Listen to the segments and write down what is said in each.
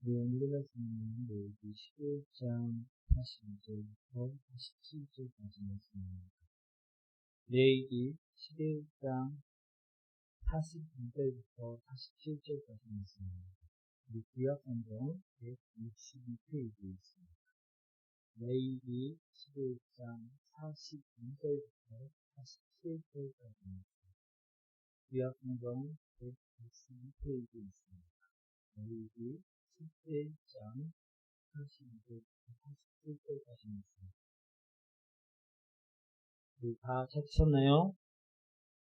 오늘의 말씀은 레위기 11장 42절부터 47절까지 말씀입니다. 레위기 11장 42절부터 47절까지 말씀입니다. 우리 구약성경 162페이지에 있습니다. 레위기 11장 42절부터 47절까지 말씀입니다. 구약성경 162페이지에 있습니다. 레위기 11장 42절부터 47절까지 말씀입니다. 다 찾으셨나요?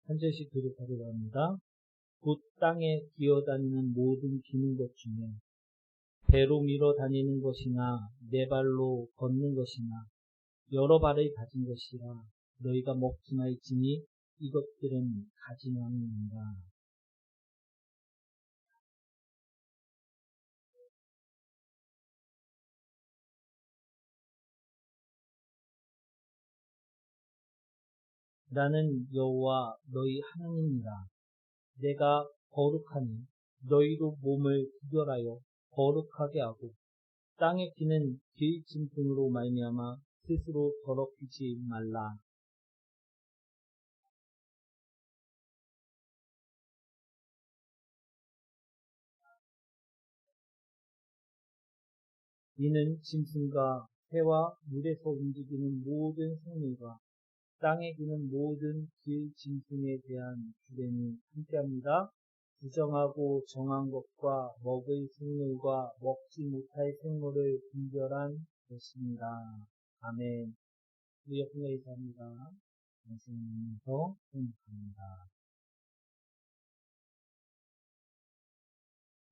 한 절씩 교독하려고 합니다. 곧 땅에 기어다니는 모든 기는 것 중에 배로 밀어 다니는 것이나 네 발로 걷는 것이나 여러 발을 가진 것이라 너희가 먹지 말지니 이것들은 가증함이니라. 나는 여호와 너희 하나님이라. 내가 거룩하니 너희도 몸을 구별하여 거룩하게 하고 땅에 기는 길짐승으로 말미암아 스스로 더럽히지 말라. 이는 짐승과 새와 물에서 움직이는 모든 생물과 땅에 기는 모든 길짐승에 대한 규례니 함께합니다. 부정하고 정한 것과 먹을 생물과 먹지 못할 생물을 분별한 것입니다. 아멘. 우리 옆에 있습니다. 말씀에서 행복합니다.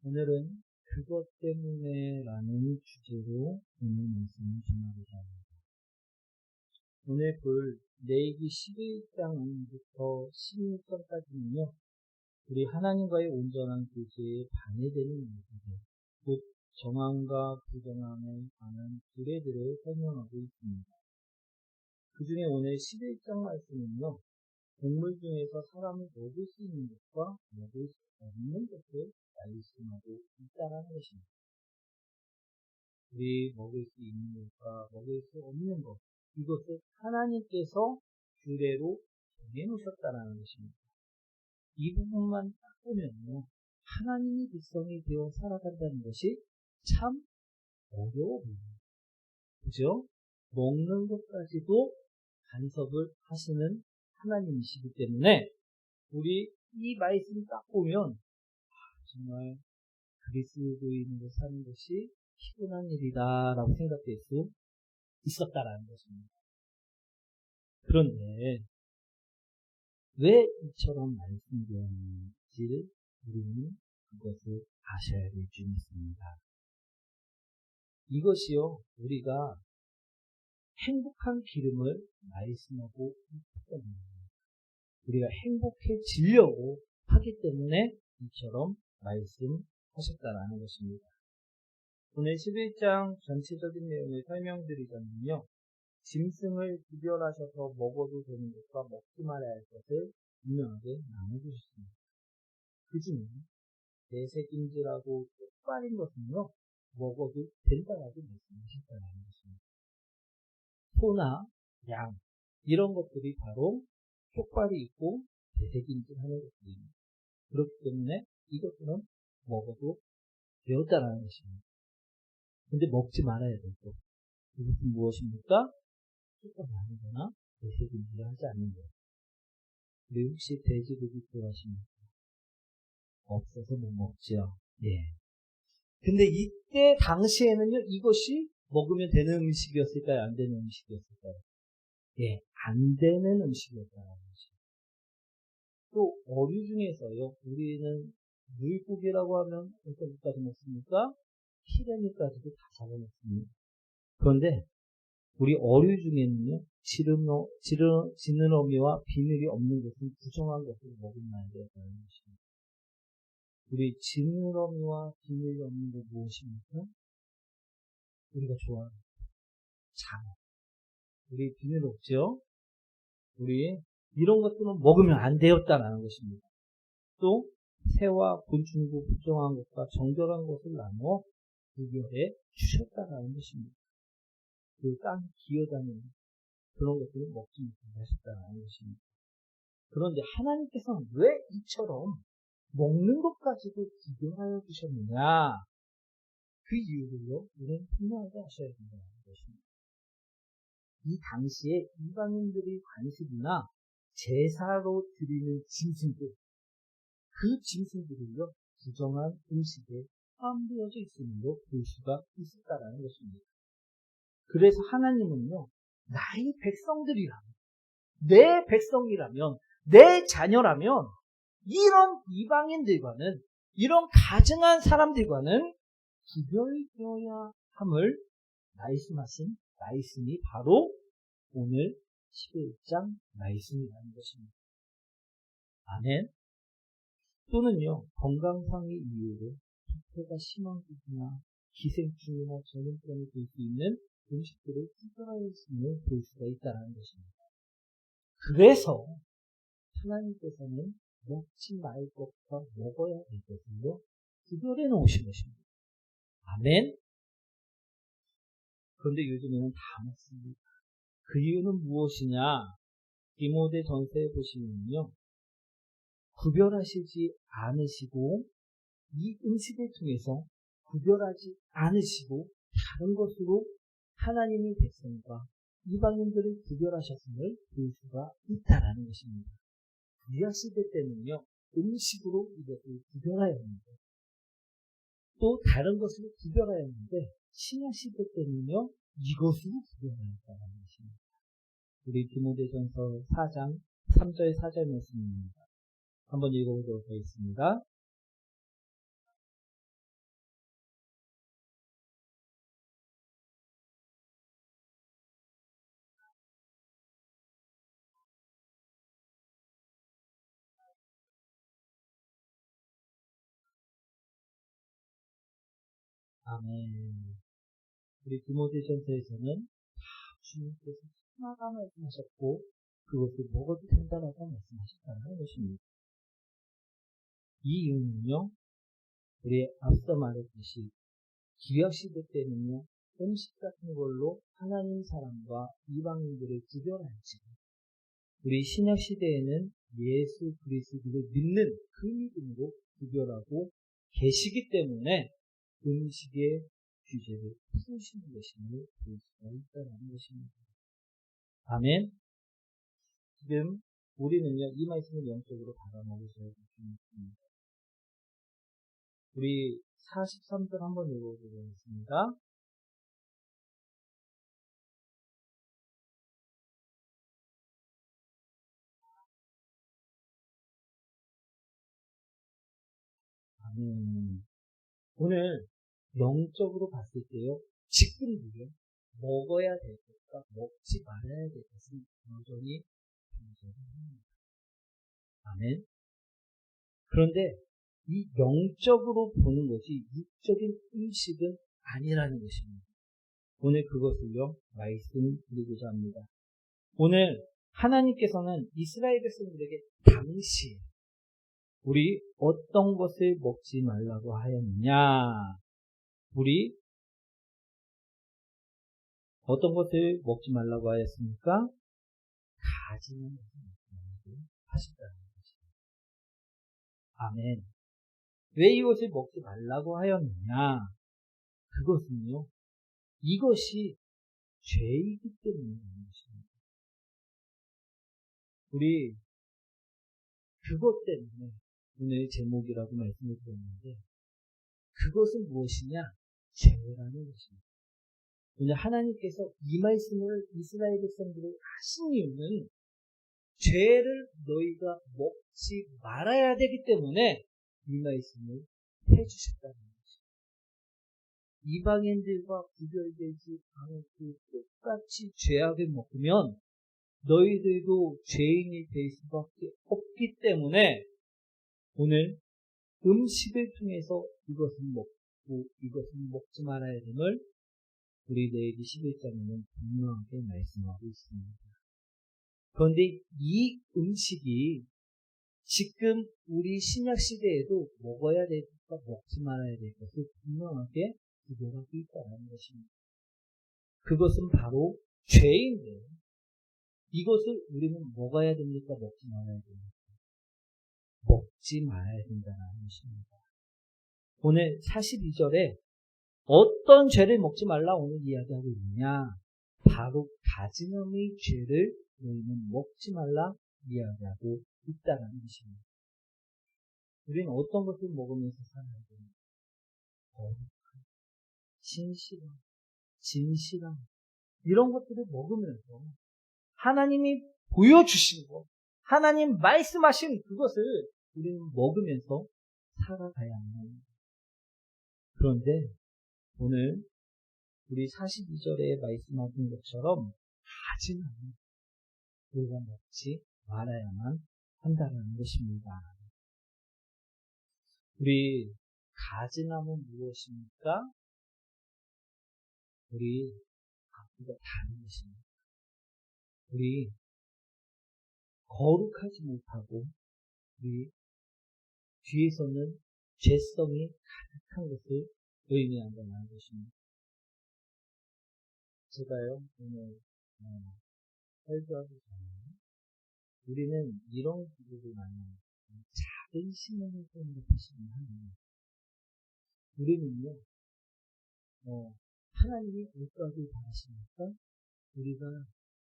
오늘은 그것 때문에 라는 주제로 오늘 말씀을 전하고자 합니다. 오늘 볼 레위기 11장부터 16장까지는요, 우리 하나님과의 온전한 교제에 방해되는 일들, 곧 정함과 부정함에 관한 규례들을 설명하고 있습니다. 그 중에 오늘 11장 말씀은요, 동물 중에서 사람이 먹을 수 있는 것과 먹을 수 없는 것을 말씀하고 있다는 것입니다. 우리 먹을 수 있는 것과 먹을 수 없는 것, 이것을 하나님께서 규례로 정해놓으셨다는 것입니다. 이 부분만 딱 보면요, 하나님의 백성이 되어 살아간다는 것이 참 어려워 보입니다. 그죠? 먹는 것까지도 간섭을 하시는 하나님이시기 때문에 우리 이 말씀 딱 보면 정말 그리스도인으로 사는 것이 피곤한 일이다 라고 생각될 수 있었다라는 것입니다. 그런데 왜 이처럼 말씀되었는지를 우리는 그것을 아셔야 될 줄 믿습니다. 이것이요, 우리가 행복한 기름을 말씀하고 있기 때문입니다. 우리가 행복해지려고 하기 때문에 이처럼 말씀하셨다라는 것입니다. 오늘 11장 전체적인 내용을 설명드리자면요, 짐승을 구별하셔서 먹어도 되는 것과 먹지 말아야 할 것을 분명하게 나눠주셨습니다. 그 중에 내색임질하고 쪽발인 것은요, 먹어도 된다라고 말씀하셨다는 것입니다. 소나 양 이런 것들이 바로 쪽발이 있고 내색임질하는 것들입니다. 그렇기 때문에 이것들은 먹어도 되었다는 것입니다. 근데 먹지 말아야 될 것, 이것은 무엇입니까? 쪽발이 아니거나 내색임질을 하지 않는 것. 우리 혹시 돼지고기 좋아하십니까? 없어서 못 먹죠. 예. 근데 이때 당시에는요, 이것이 먹으면 되는 음식이었을까요? 안 되는 음식이었을까요? 예, 안 되는 음식이었다는 것이죠. 또 어류 중에서요, 우리는 물고기라고 하면 어떤 것까지 먹습니까? 피레미까지도 다 잡아먹습니다. 그런데 우리 어류 중에는요, 지느러미와 비늘이 없는 것은 부정한 것을 먹으면 안 된다는 것입니다. 우리 지느러미와 비늘이 없는 게 무엇입니까? 우리가 좋아하는 장어. 우리 비늘 없죠? 우리 이런 것들은 먹으면 안 되었다라는 것입니다. 또 새와 곤충도 부정한 것과 정결한 것을 나누어 구별해 주셨다라는 것입니다. 그 땅에 기어다니는 그런 것들을 먹지 못하게 하셨다라는 것입니다. 그런데 하나님께서는 왜 이처럼 먹는 것까지도 구별하여 주셨느냐? 그 이유를요, 우리는 분명하게 하셔야 된다는 것입니다. 이 당시에 이방인들의 관습이나 제사로 드리는 짐승들, 그 짐승들을요, 부정한 음식에 포함되어져 있음으로 볼 수가 있었다라는 것입니다. 그래서 하나님은요, 나의 백성들이라면, 내 백성이라면, 내 자녀라면, 이런 이방인들과는, 이런 가증한 사람들과는 구별되어야 함을 말씀하신 말씀이 바로 오늘 11장 말씀이라는 것입니다. 아멘. 또는요, 건강상의 이유로 부패가 심한 것이나 기생충이나 전염병이 될 수 있는 음식들을 구별하였음을 볼 수가 있다는 것입니다. 그래서 하나님께서는 먹지 말 것과 먹어야 될 것을요, 구별해 놓으신 것입니다. 아멘. 그런데 요즘에는 다 먹습니다. 그 이유는 무엇이냐? 디모데전서에 보시면요, 구별하시지 않으시고 이 음식을 통해서 구별하지 않으시고 다른 것으로 하나님의 백성과 이방인들을 구별하셨음을 볼 수가 있다라는 것입니다. 구약시대 때는요, 음식으로 이것을 구별하였는데 또 다른 것으로 구별하였는데 신약시대 때는요, 이것으로 구별하였다는 것입니다. 우리 디모데전서 4장 3절 4절 말씀입니다. 한번 읽어보도록 하겠습니다. 아멘. 우리 디모데전서에서는 주님께서 하나가 말씀하셨고 그것을 먹어도 된다라고 말씀하셨다는 것입니다. 이 이유는요, 우리 앞서 말했듯이 구약시대 때는요, 음식 같은 걸로 하나님 사람과 이방인들을 구별하였지만 우리 신약시대에는 예수 그리스도를 믿는 그 믿음으로 구별하고 계시기 때문에 음식의 규제를 푸시는 것임을 볼 수가 있다는 것입니다. 아멘. 지금 우리는요, 이 말씀을 영적으로 받아먹으셔야 됩니다. 우리 43절 한번 읽어보도록 하겠습니다. 아멘. 오늘 영적으로 봤을 때요, 지금도요, 먹어야 될 것과 먹지 말아야 될 것은 여전히 존재합니다. 아멘. 그런데 이 영적으로 보는 것이 육적인 음식은 아니라는 것입니다. 오늘 그것을요, 말씀드리고자 합니다. 오늘 하나님께서는 이스라엘 백성들에게 당시에 우리 어떤 것을 먹지 말라고 하였느냐? 우리 어떤 것을 먹지 말라고 하였습니까? 가지는 것을 먹지 말라고 하셨다는 것입니다. 아멘. 왜 이것을 먹지 말라고 하였느냐? 그것은요, 이것이 죄이기 때문인 것입니다. 우리 그것 때문에 오늘 제목이라고 말씀을 드렸는데 그것은 무엇이냐? 죄라는 것입니다. 오늘 하나님께서 이 말씀을 이스라엘 백성들에게 하신 이유는 죄를 너희가 먹지 말아야 되기 때문에 이 말씀을 해주셨다는 것입니다. 이방인들과 구별되지 않고 똑같이 죄악을 먹으면 너희들도 죄인이 될 수밖에 없기 때문에 오늘 음식을 통해서 이것은 먹고 이것은 먹지 말아야 됨을 우리 레위기 11장에는 분명하게 말씀하고 있습니다. 그런데 이 음식이 지금 우리 신약 시대에도 먹어야 될 것과 먹지 말아야 될 것을 분명하게 구별하고 있다는 것입니다. 그것은 바로 죄인데 이것을 우리는 먹어야 됩니까? 먹지 말아야 됩니까? 먹지 말아야 된다는 것입니다. 오늘 42절에 어떤 죄를 먹지 말라 오늘 이야기하고 있느냐? 바로 가증함의 죄를 너희는 먹지 말라 이야기하고 있다는 것입니다. 우리는 어떤 것을 먹으면서 살아야 됩니까? 거룩함, 신실함, 진실함 이런 것들을 먹으면서 하나님이 보여주신 것, 하나님 말씀하신 그것을 우리는 먹으면서 살아가야 합니다. 그런데 오늘 우리 42절에 말씀하신 것처럼 가증함은 우리가 먹지 말아야만 한다는 것입니다. 우리 가증함은 무엇입니까? 우리 앞뒤가 다른 것입니다. 우리 거룩하지 못하고 우리 뒤에서는 죄성이 가득한 것을 의미한다는 것입니다. 제가요 오늘 설교하기 전에 우리는 이런 기도를 많이 해요. 작은 신앙을 생각하시면 하는 우리는요 하나님이 어떠하길 바라십니까? 우리가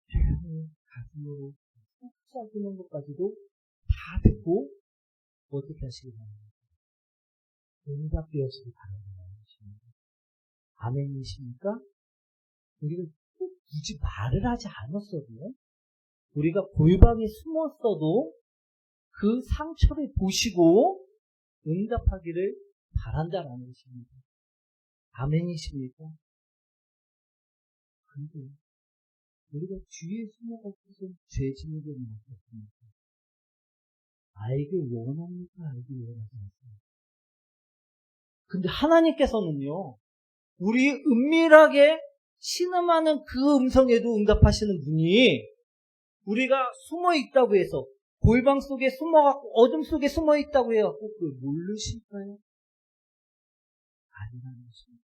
조용히 가슴으로 속삭이는 것까지도 다 듣고 어떻게 하시길 바랍니까? 응답되었으길 바라는 것입니다. 아멘이십니까? 우리가 꼭 굳이 말을 하지 않았어도 우리가 골방에 숨었어도 그 상처를 보시고 응답하기를 바란다는 것입니다. 아멘이십니까? 근데 우리가 뒤에 숨어가지고 죄 짓는 게 어떻습니까? 알길 원합니까? 알길 원하지 않습니까? 근데 하나님께서는요, 우리 은밀하게 신음하는 그 음성에도 응답하시는 분이 우리가 숨어 있다고 해서 골방 속에 숨어갖고 어둠 속에 숨어 있다고 해갖고 그걸 모르실까요? 아니라는 것입니다.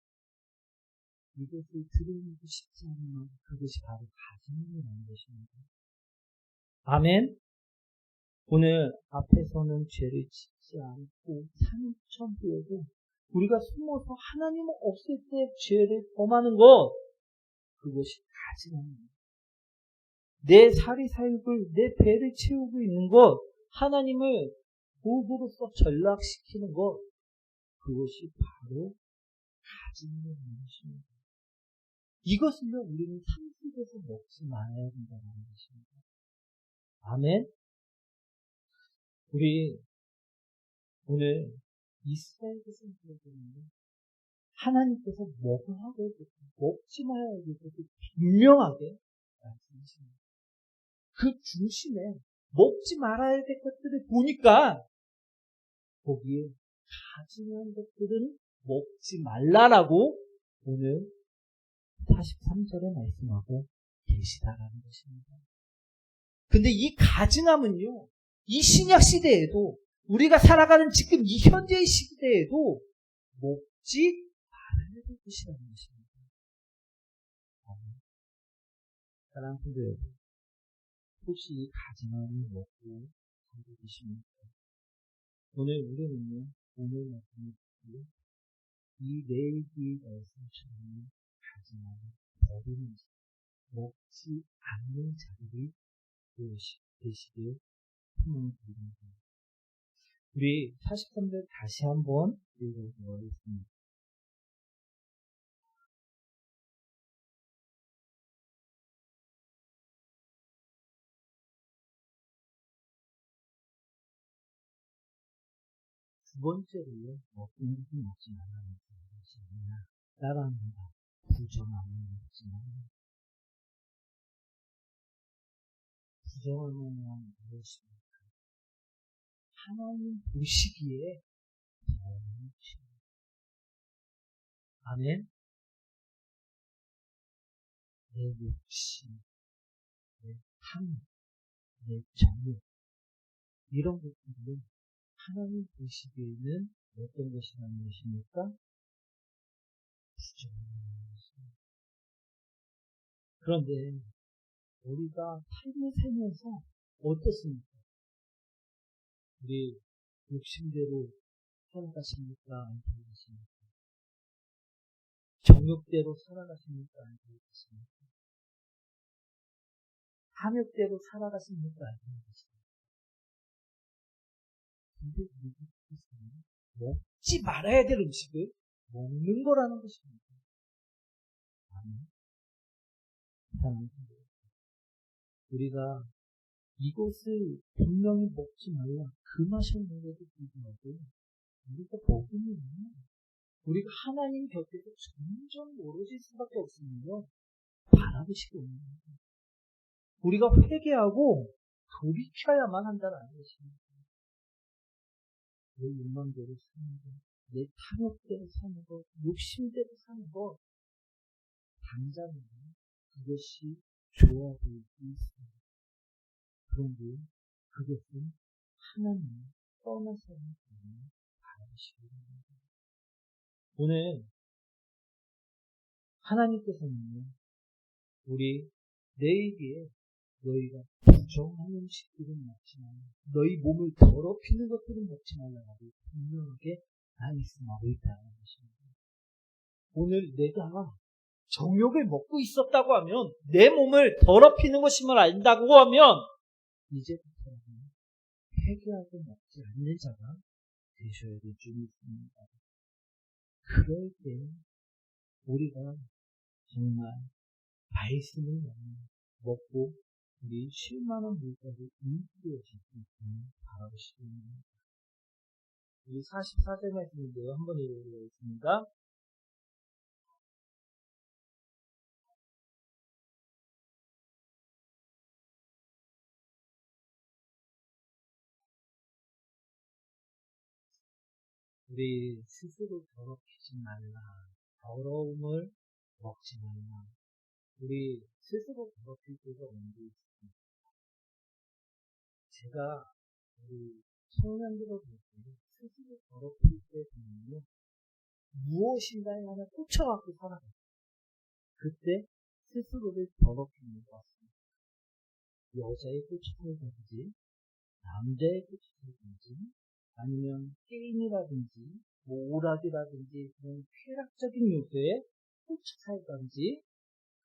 이것을 들으려고 싶지 않으면 그것이 바로 가증함이라는 것입니다. 아멘. 오늘 앞에서는 죄를 짓지 않고 3천 후에도 우리가 숨어서 하나님은 없을 때 죄를 범하는 것, 그것이 가증함입니다. 내 사리사욕을, 내 배를 채우고 있는 것, 하나님을 도구로서 전락시키는 것, 그것이 바로 가증함의 것입니다. 이것을요, 우리는 상식에서 먹지 말아야 된다는 것입니다. 아멘. 우리 오늘 이스라엘 백성들에게는 하나님께서 먹으라고 먹지 말아야 될 것을 분명하게 말씀하십니다. 그 중심에 먹지 말아야 될 것들을 보니까 거기에 가증한 것들은 먹지 말라라고 오늘 43절에 말씀하고 계시다라는 것입니다. 근데 이 가증함은요, 이 신약 시대에도 우리가 살아가는 지금 이 현재의 시대에도 먹지 말아야 될 것이라는 것입니다. 사랑하는 성도 여러분, 혹시 이 가증함을 먹고 살고 계십니까? 오늘 우리는요, 오늘 말씀을 듣고 이 레위기 말씀처럼 가증함을 버리면서 먹지 않는 자들이 되시길 소망드립니다. 우리 43절 다시 한번 읽어보도록 하겠습니다. 두 번째로요, 어떤 것을 먹지 말라는 것이냐, 따라합니다. 부정함을 먹지 말라. 부정함은 무엇입니까? 하나님 보시기에 너무 아멘. 내 욕심, 내 탐, 내 정욕 이런 것들은 하나님 보시기에는 어떤 것이라는 것입니까? 부정하는 것입니다. 그런데 우리가 삶을 살면서 어떻습니까? 우리 욕심대로 살아가십니까? 안 살아가십니까? 정욕대로 살아가십니까? 안 살아가십니까? 탐욕대로 살아가십니까? 안 살아가십니까? 근데 우리가 먹지 말아야 될 음식을 먹는 거라는 것입니다. 아니, 우리가 이것을 분명히 먹지 말라 그 마셨는데도 불구하고 우리가 먹으면 우리가 하나님 곁에서 점점 멀어질 수밖에 없습니다. 바라보시고 있는 거예요. 우리가 회개하고 돌이켜야만 한다는 것입니다. 내 욕망대로 사는 것, 내 탐욕대로 사는 것, 욕심대로 사는 것, 당장은 그것이 좋아 보이고 있습니다. 그런데 그것은 하나님을 떠나서는 바라보시고 있는 거예요. 오늘 하나님께서는 우리 내에게 너희가 부정한 음식들은 먹지 말라, 너희 몸을 더럽히는 것들은 먹지 말라고 분명하게 말씀하고 있다는 것입니다. 오늘 내가 정욕을 먹고 있었다고 하면, 내 몸을 더럽히는 것임을 안다고 하면 이제부터는 회개하고 먹지 않는 자가 되셔야 될 줄 믿습니다. 그럴 때 우리가 정말 말씀을 먹고 우리 실만한 물가를 인도해줄 수 있음을 바라보시기 바랍니다. 우리 44절 말씀인데요. 한번 읽어보겠습니다. 우리 스스로 더럽히지 말라. 더러움을 먹지 말라. 우리 스스로 더럽힐 때가 언제 있습니까? 제가 우리 청년들을 볼 때 스스로 더럽힐 때 보면요, 무엇인가에 하나 꽂혀갖고 살아가요. 그때 스스로를 더럽히는 것 같습니다. 여자에 꽂혀살든지, 남자에 꽂혀살든지, 아니면 게임이라든지, 오락이라든지, 그런 쾌락적인 요소에 꽂혀살든지,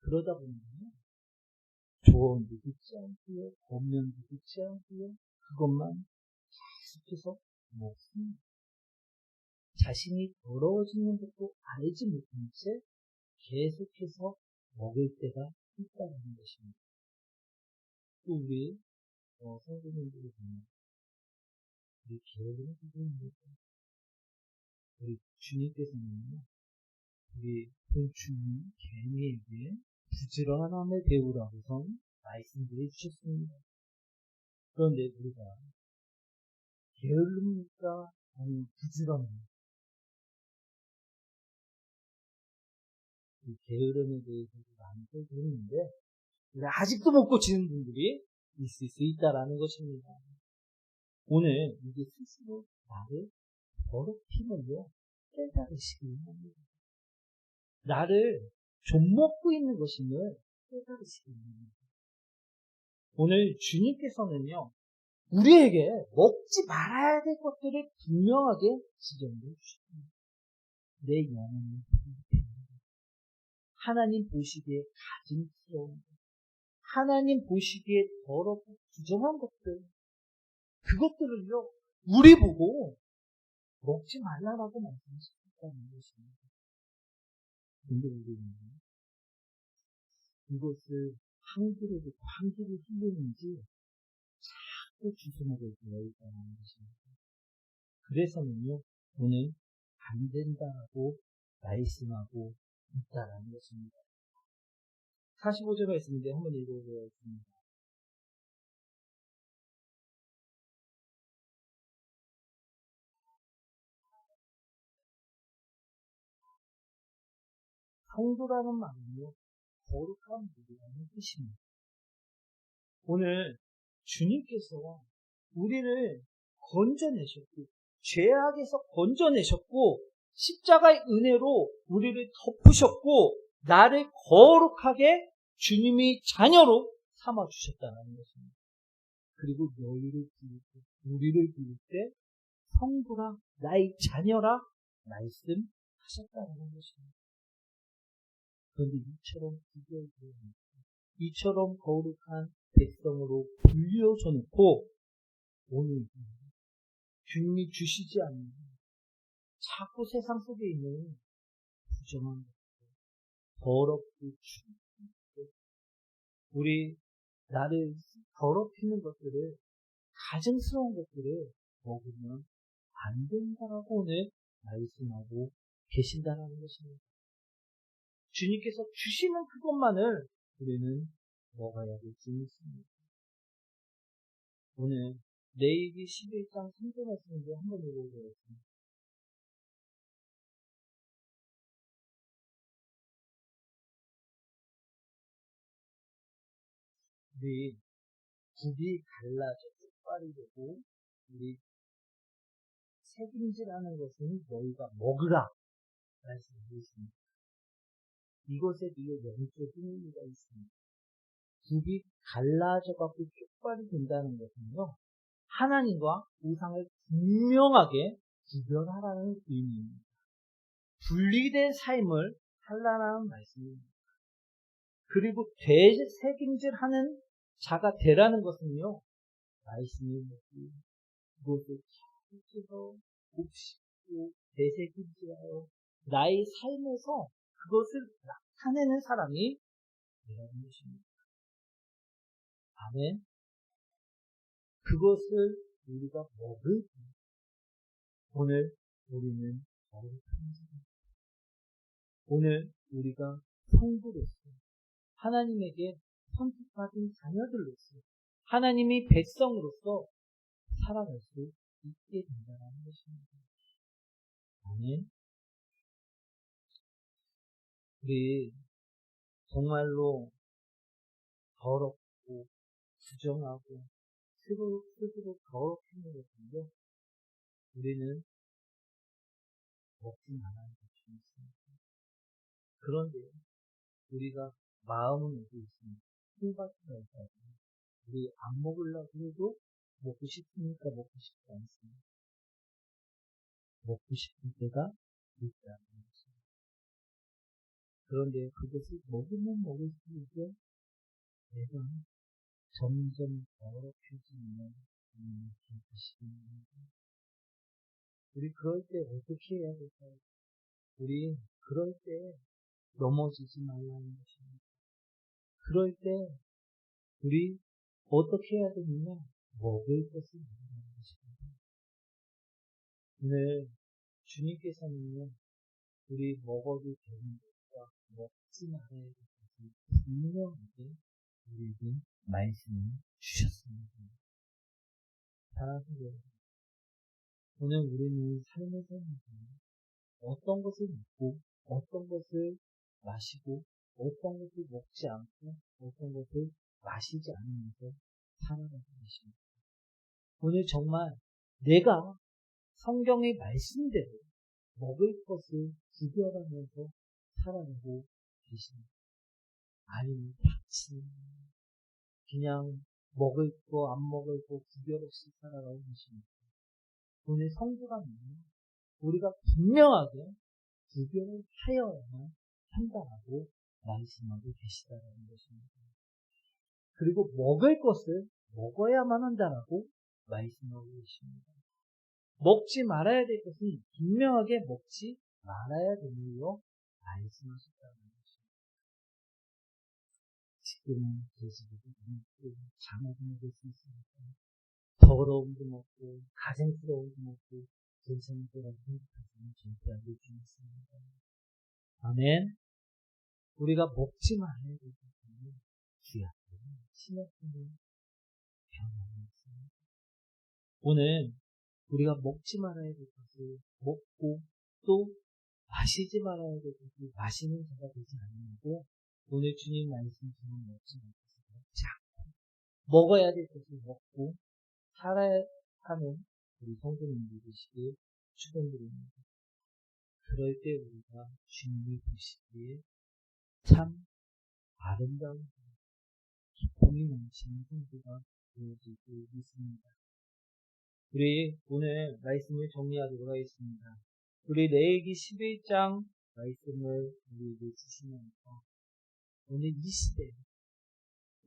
그러다 보면 조언도 듣지 않고요, 권면도 듣지 않고요, 그것만 계속해서 먹습니다. 자신이 더러워지는 것도 알지 못한 채 계속해서 먹을 때가 있다는 것입니다. 또 우리 성도님들이 보면 우리 게으른 부분입니다. 우리 주님께서는 우리 본주님 개미에게 부지런함을 배우라고서 말씀드려 주셨습니다. 그런데 우리가 게으릅니까? 아니면 부지런합니까? 이 게으름에 대해서 많이 들었는데 아직도 못 고치는 분들이 있을 수 있다라는 것입니다. 오늘 이게 스스로 나를 더럽힘을요 깨달으시기 바랍니다. 나를 좀먹고 있는 것임을 깨달으시기 바랍니다. 오늘 주님께서는요 우리에게 먹지 말아야 될 것들을 분명하게 지정해 주십니다. 내 영혼을 하나님 보시기에 가증스러운 것, 하나님 보시기에 더럽고 부정한 것들, 그것들을요 우리 보고 먹지 말라라고 말씀하셨다는 것입니다. 근데 우리는 이것을 한 그릇에 한 그릇 흘리는지 자꾸 주선하고 되어 있다는 것입니다. 그래서는요 오늘 안 된다라고 말씀하고 있다라는 것입니다. 45절 말씀인데 한번 읽어보겠습니다. 성도라는 말은요 거룩한 무리라는 뜻입니다. 오늘 주님께서 우리를 건져내셨고 죄악에서 건져내셨고 십자가의 은혜로 우리를 덮으셨고 나를 거룩하게 주님이 자녀로 삼아주셨다는 것입니다. 그리고 너희를 부를 때, 우리를 부를 때 성부라 나의 자녀라 말씀하셨다는 것입니다. 그런데 이처럼 거룩한 백성으로 불려져 놓고 오늘 주님이 주시지 않는 자꾸 세상 속에 있는 부정한 것들, 더럽고 추악고 우리 나를 더럽히는 것들을, 가증스러운 것들을 먹으면 안 된다라고 오늘 말씀하고 계신다라는 것입니다. 주님께서 주시는 그것만을 우리는 먹어야 될 수 있습니다. 오늘 레위기 11장 3절 말씀인데 한번 읽어보겠습니다. 우리 굽이 갈라져 끝발이 되고 우리 책임지라는 것은 너희가 먹으라 말씀하고 있습니다. 이것에 비해 영적인 의미가 있습니다. 굽이 갈라져갖고 쪽발이 된다는 것은요, 하나님과 우상을 분명하게 구별하라는 의미입니다. 분리된 삶을 살라는 말씀입니다. 그리고 되새김질하는 자가 되라는 것은요, 말씀이 그것을 잘 찢어 곱씹고 되새김질하여 나의 삶에서 그것을 나타내는 사람이 되라는 것입니다. 아멘. 그것을 우리가 먹을 때 오늘 우리는 거룩한 자입니다. 오늘 우리가 성부로서 하나님에게 선택받은 자녀들로서 하나님이 백성으로서 살아갈 수 있게 된다는 것입니다. 아멘. 우리 정말로 더럽고 부정하고 스스로 더럽히는 것인데 우리는 먹지 말아야 될 수 있습니다. 그런데 우리가 마음은 오고 있습니다. 풀밭이라 할까요? 우리 안 먹으려고 해도 먹고 싶으니까 먹고 싶지 않습니다. 먹고 싶은 때가 있다는 것입니다. 그런데 그것을 먹으면 먹을수록 내가 점점 더럽혀지는 것입니다. 우리 그럴 때 어떻게 해야 될까요? 우리 그럴 때 넘어지지 말라는 것입니다. 그럴 때 우리 어떻게 해야 되느냐? 먹을 것을 먹는 것입니다. 오늘 주님께서는요, 우리 먹어도 되는 것과 먹지 말아야 될 것을 분명하게 우리에게 말씀을 주셨습니다. 사랑하는 여러분, 오늘 우리는 삶에서 어떤 것을 먹고 어떤 것을 마시고 어떤 것을 먹지 않고 어떤 것을 마시지 않으면서 살아가고 계십니다. 오늘 정말 내가 성경의 말씀대로 먹을 것을 구별하면서 살아가고 계십니다. 아니면 다치 그냥 먹을 거 안 먹을 거 구별 없이 살아가고 계십니다. 오늘 성부라면 우리가 분명하게 구별을 하여야만 한다라고 말씀하고 계시다는 것입니다. 그리고 먹을 것을 먹어야만 한다라고 말씀하고 계십니다. 먹지 말아야 될 것은 분명하게 먹지 말아야 되는요 말씀하셨다는 것입니다. 지금은 돼지고기 먹고 장어도 먹을 수 있습니다. 더러움도 먹고 가증스러움도 먹고 괜찮은 거라고 생각하시면 절대 안 될 수 있습니다. 아멘. 우리가 먹지 말아야 될 것은 귀하고 신약하는 변함이 있습니다. 오늘 우리가 먹지 말아야 될 것을 먹고 또 마시지 말아야 될 것을 마시는 자가 되지 않는다고 오늘 주님 말씀처럼 먹지 말고 먹지 않고 먹어야 될 것을 먹고 살아야 하는 우리 성도님들 되시길 축원드립니다. 그럴 때 우리가 주님을 보시기에 참 아름다운 기쁨이 넘치는 성도가 되어지고 있습니다. 우리 오늘 말씀을 정리하도록 하겠습니다. 우리 레위기 11장 말씀을 우리에게 주시면서 오늘 이 시대에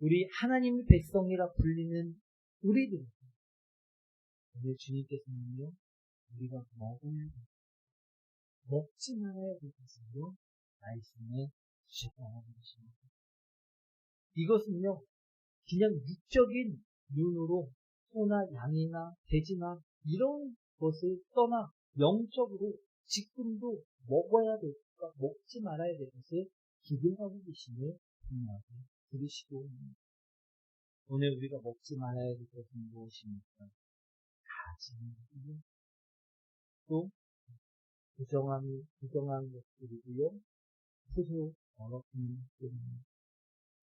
우리 하나님의 백성이라 불리는 우리들 오늘 주님께서는요 우리가 먹지 말아야 될 것으로 말씀을 주셨다고 하십니다. 이것은요 그냥 육적인 눈으로 소나 양이나 돼지나 이런 것을 떠나 영적으로 지금도 먹어야 될 것과 먹지 말아야 될 것을 기록하고 계심을 분명하게 들으시고 오늘 우리가 먹지 말아야 될 것은 무엇입니까? 가증이고요. 또 부정한 것들이고요. 스스로 더럽히는 것들입니다.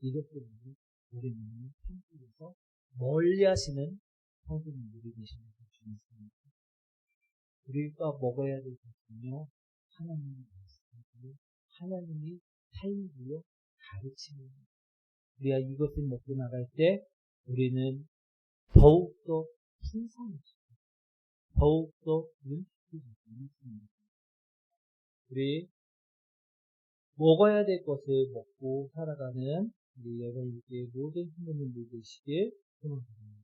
이것 때문에 우리는 천국에서 멀리 하시는 성도님들이 계시는 주님입니다. 우리가 먹어야 될 것은요, 하나님의 말씀이고요, 하나님이 삶이고요, 가르침입니다. 우리가 이것을 먹고 나갈 때 우리는 더욱더 풍성해지고 더욱더 윤택해지고 있습니다. 우리 먹어야 될 것을 먹고 살아가는 우리 여러분께 모든 부모님들 되시길 소망합니다.